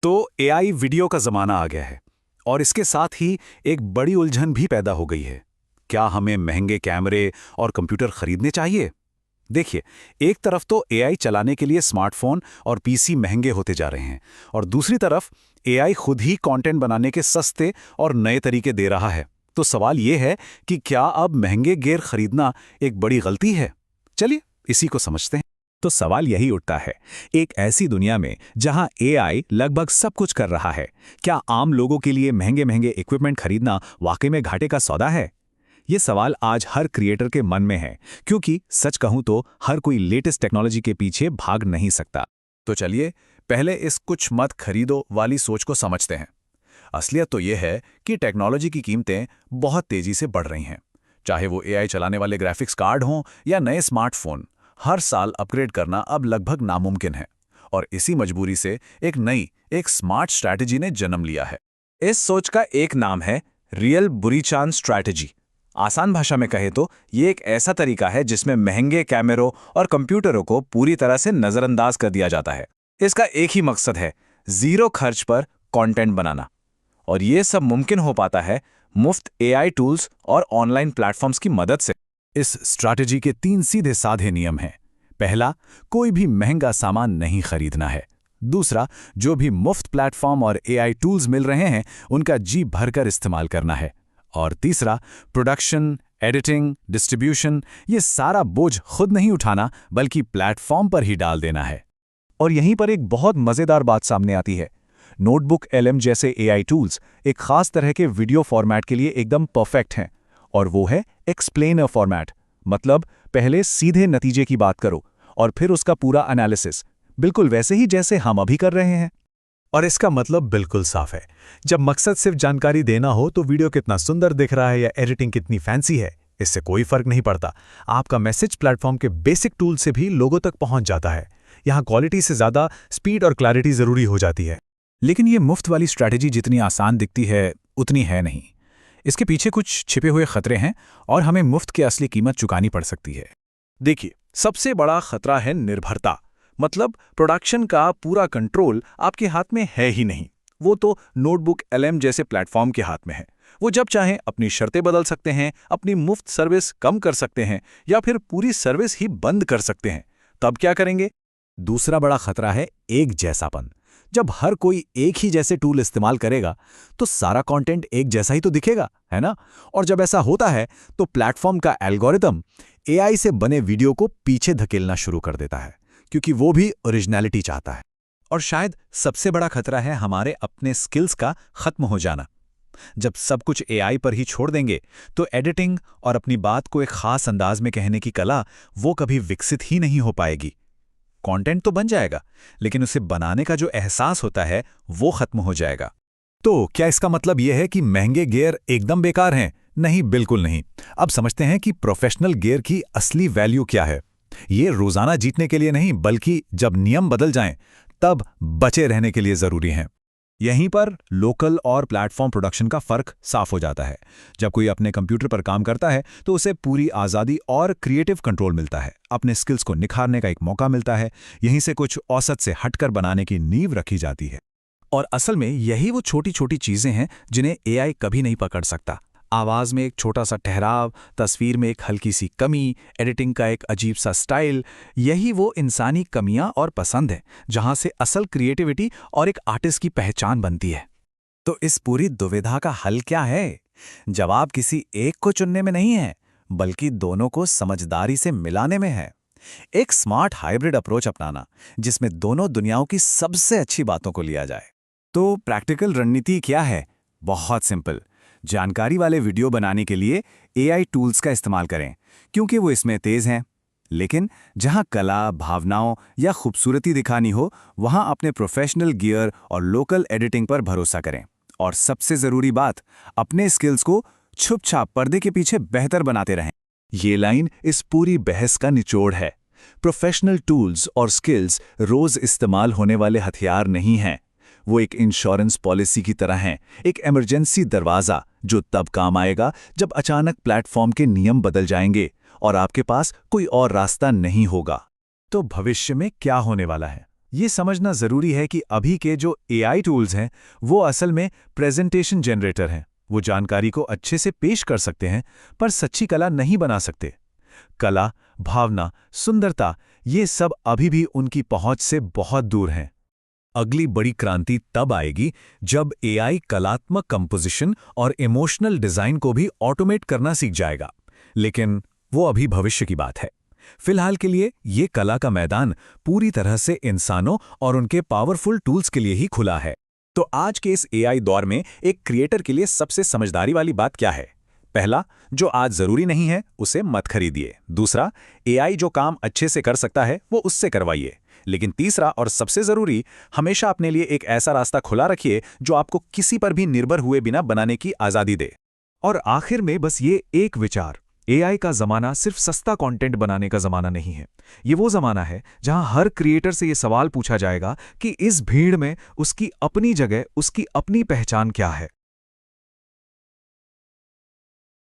तो AI video का ज़माना आ गया है और इसके साथ ही एक बड़ी उलझन भी पैदा हो गई है। क्या हमें महंगे कैमरे और कंप्यूटर खरीदने चाहिए? देखिए, एक तरफ तो एआई चलाने के लिए स्मार्टफोन और पीसी महंगे होते जा रहे हैं और दूसरी तरफ एआई खुद ही कंटेंट बनाने के सस्ते और नए तरीके दे रहा है। तो सवाल ये है कि क्या अब महंगे गियर खरीदना एक बड़ी गलती है? चलिए इसी को समझते हैं। तो सवाल यही उठता है, एक ऐसी दुनिया में जहां एआई लगभग सब कुछ कर रहा है, क्या आम लोगों के लिए महंगे महंगे इक्विपमेंट खरीदना वाकई में घाटे का सौदा है? ये सवाल आज हर क्रिएटर के मन में है, क्योंकि सच कहूं तो हर कोई लेटेस्ट टेक्नोलॉजी के पीछे भाग नहीं सकता। तो चलिए पहले इस कुछ मत खरीदो वाली सोच को समझते हैं। असलियत तो ये है कि टेक्नोलॉजी की कीमतें बहुत तेजी से बढ़ रही हैं। चाहे वो एआई चलाने वाले ग्राफिक्स कार्ड हों या नए स्मार्टफोन, हर साल अपग्रेड करना अब लगभग नामुमकिन है। और इसी मजबूरी से एक स्मार्ट स्ट्रैटेजी ने जन्म लिया है। इस सोच का एक नाम है रियल बुरी चांस स्ट्रैटेजी। आसान भाषा में कहे तो ये एक ऐसा तरीका है जिसमें महंगे कैमरों और कंप्यूटरों को पूरी तरह से नजरअंदाज कर दिया जाता है। इसका एक ही मकसद है, जीरो खर्च पर कंटेंट बनाना। और ये सब मुमकिन हो पाता है मुफ्त एआई टूल्स और ऑनलाइन प्लेटफॉर्म्स की मदद से। इस स्ट्रैटेजी के 3 सीधे साधे नियम हैं। पहला, कोई भी महंगा सामान नहीं खरीदना है। दूसरा, जो भी मुफ्त प्लेटफॉर्म और एआई टूल्स मिल रहे हैं उनका जी भरकर इस्तेमाल करना है। और तीसरा, प्रोडक्शन, एडिटिंग, डिस्ट्रीब्यूशन, ये सारा बोझ खुद नहीं उठाना बल्कि प्लेटफॉर्म पर ही डाल देना है। और यहीं पर एक बहुत मजेदार बात सामने आती है। नोटबुक एलएम जैसे एआई टूल्स एक खास तरह के वीडियो फॉर्मेट के लिए एकदम परफेक्ट हैं, और वो है एक्सप्लेनर फॉर्मेट। मतलब पहले सीधे नतीजे की बात करो और फिर उसका पूरा एनालिसिस, बिल्कुल वैसे ही जैसे हम अभी कर रहे हैं। और इसका मतलब बिल्कुल साफ है। जब मकसद सिर्फ जानकारी देना हो तो वीडियो कितना सुंदर दिख रहा है या एडिटिंग कितनी फैंसी है, इससे कोई फर्क नहीं पड़ता। आपका मैसेज प्लेटफॉर्म के बेसिक टूल से भी लोगों तक पहुंच जाता है। यहाँ क्वालिटी से ज़्यादा स्पीड और क्लैरिटी ज़रूरी हो जाती है। लेकिन ये मुफ्त वाली स्ट्रैटेजी जितनी आसान दिखती है उतनी है नहीं। इसके पीछे कुछ छिपे हुए खतरे हैं और हमें मुफ्त की असली कीमत चुकानी पड़ सकती है। देखिए, सबसे बड़ा खतरा है निर्भरता। मतलब प्रोडक्शन का पूरा कंट्रोल आपके हाथ में है ही नहीं। वो तो नोटबुक एलएम जैसे प्लेटफॉर्म के हाथ में है। वो जब चाहें अपनी शर्तें बदल सकते हैं, अपनी मुफ्त सर्विस कम कर सकते हैं या फिर पूरी सर्विस ही बंद कर सकते हैं। तब क्या करेंगे? दूसरा बड़ा खतरा है एक जैसापन। जब हर कोई एक ही जैसे टूल इस्तेमाल करेगा तो सारा कंटेंट एक जैसा ही तो दिखेगा, है ना? और जब ऐसा होता है तो प्लेटफॉर्म का एल्गोरिदम एआई से बने वीडियो को पीछे धकेलना शुरू कर देता है, क्योंकि वो भी ओरिजिनलिटी चाहता है। और शायद सबसे बड़ा खतरा है हमारे अपने स्किल्स का खत्म हो जाना। जब सब कुछ एआई पर ही छोड़ देंगे तो एडिटिंग और अपनी बात को एक खास अंदाज में कहने की कला वो कभी विकसित ही नहीं हो पाएगी। कंटेंट तो बन जाएगा, लेकिन उसे बनाने का जो एहसास होता है वो खत्म हो जाएगा। तो क्या इसका मतलब यह है कि महंगे गियर एकदम बेकार हैं? नहीं, बिल्कुल नहीं। अब समझते हैं कि प्रोफेशनल गियर की असली वैल्यू क्या है। ये रोजाना जीतने के लिए नहीं, बल्कि जब नियम बदल जाएं तब बचे रहने के लिए जरूरी हैं। यहीं पर लोकल और प्लेटफॉर्म प्रोडक्शन का फर्क साफ हो जाता है। जब कोई अपने कंप्यूटर पर काम करता है तो उसे पूरी आज़ादी और क्रिएटिव कंट्रोल मिलता है। अपने स्किल्स को निखारने का एक मौका मिलता है। यहीं से कुछ औसत से हटकर बनाने की नींव रखी जाती है। और असल में यही वो छोटी छोटी चीजें हैं जिन्हें एआई कभी नहीं पकड़ सकता। आवाज़ में एक छोटा सा ठहराव, तस्वीर में एक हल्की सी कमी, एडिटिंग का एक अजीब सा स्टाइल, यही वो इंसानी कमियां और पसंद है जहां से असल क्रिएटिविटी और एक आर्टिस्ट की पहचान बनती है। तो इस पूरी दुविधा का हल क्या है? जवाब किसी एक को चुनने में नहीं है, बल्कि दोनों को समझदारी से मिलाने में है। एक स्मार्ट हाइब्रिड अप्रोच अपनाना जिसमें दोनों दुनियाओं की सबसे अच्छी बातों को लिया जाए। तो प्रैक्टिकल रणनीति क्या है? बहुत सिंपल। जानकारी वाले वीडियो बनाने के लिए एआई टूल्स का इस्तेमाल करें, क्योंकि वो इसमें तेज हैं। लेकिन जहां कला, भावनाओं या खूबसूरती दिखानी हो, वहां अपने प्रोफेशनल गियर और लोकल एडिटिंग पर भरोसा करें। और सबसे ज़रूरी बात, अपने स्किल्स को छुप-छाप पर्दे के पीछे बेहतर बनाते रहें। ये लाइन इस पूरी बहस का निचोड़ है। प्रोफेशनल टूल्स और स्किल्स रोज इस्तेमाल होने वाले हथियार नहीं हैं। वो एक इंश्योरेंस पॉलिसी की तरह हैं, एक इमरजेंसी दरवाज़ा जो तब काम आएगा जब अचानक प्लेटफॉर्म के नियम बदल जाएंगे और आपके पास कोई और रास्ता नहीं होगा। तो भविष्य में क्या होने वाला है? ये समझना ज़रूरी है कि अभी के जो AI टूल्स हैं वो असल में प्रेजेंटेशन जनरेटर हैं। वो जानकारी को अच्छे से पेश कर सकते हैं पर सच्ची कला नहीं बना सकते। कला, भावना, सुंदरता ये सब अभी भी उनकी पहुंच से बहुत दूर हैं। अगली बड़ी क्रांति तब आएगी जब AI कलात्मक कंपोजिशन और इमोशनल डिज़ाइन को भी ऑटोमेट करना सीख जाएगा, लेकिन वो अभी भविष्य की बात है। फिलहाल के लिए ये कला का मैदान पूरी तरह से इंसानों और उनके पावरफुल टूल्स के लिए ही खुला है। तो आज के इस AI दौर में एक क्रिएटर के लिए सबसे समझदारी वाली बात क्या है? पहला, जो आज जरूरी नहीं है उसे मत खरीदिए। दूसरा, AI जो काम अच्छे से कर सकता है वो उससे करवाइए। लेकिन तीसरा और सबसे जरूरी, हमेशा अपने लिए एक ऐसा रास्ता खुला रखिए जो आपको किसी पर भी निर्भर हुए बिना बनाने की आज़ादी दे। और आखिर में बस ये एक विचार, AI का ज़माना सिर्फ सस्ता कंटेंट बनाने का ज़माना नहीं है। ये वो ज़माना है जहां हर क्रिएटर से ये सवाल पूछा जाएगा कि इस भीड़ में उसकी अपनी जगह, उसकी अपनी पहचान क्या है।